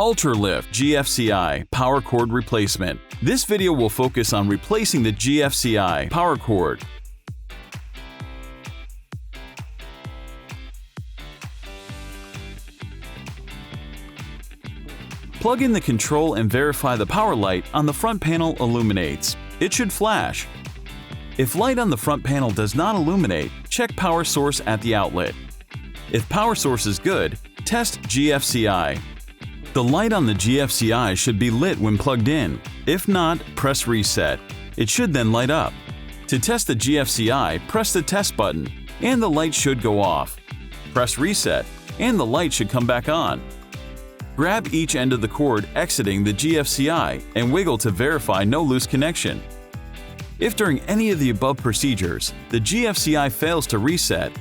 UltraLift GFCI power cord replacement. This video will focus on replacing the GFCI power cord. Plug in the control and verify the power light on the front panel illuminates. It should flash. If light on the front panel does not illuminate, check power source at the outlet. If power source is good, test GFCI. The light on the GFCI should be lit when plugged in. If not, press reset. It should then light up. To test the GFCI, press the test button, and the light should go off. Press reset, and the light should come back on. Grab each end of the cord exiting the GFCI and wiggle to verify no loose connection. If during any of the above procedures, the GFCI fails to reset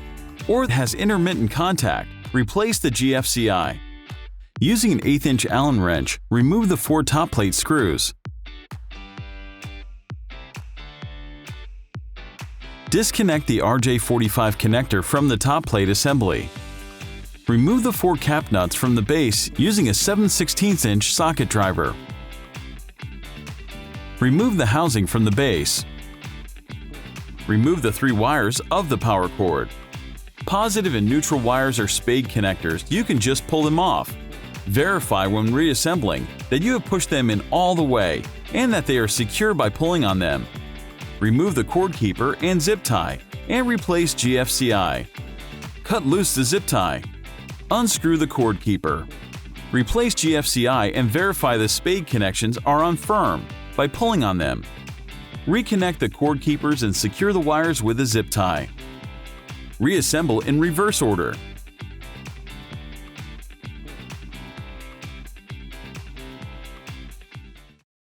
or has intermittent contact, replace the GFCI. Using an 1/8" Allen wrench, remove the 4 top plate screws. Disconnect the RJ45 connector from the top plate assembly. Remove the 4 cap nuts from the base using a 7/16" socket driver. Remove the housing from the base. Remove the 3 wires of the power cord. Positive and neutral wires are spade connectors. You can just pull them off. Verify when reassembling that you have pushed them in all the way and that they are secure by pulling on them. Remove the cord keeper and zip tie and replace GFCI. Cut loose the zip tie. Unscrew the cord keeper. Replace GFCI and verify the spade connections are on firm by pulling on them. Reconnect the cord keepers and secure the wires with a zip tie. Reassemble in reverse order.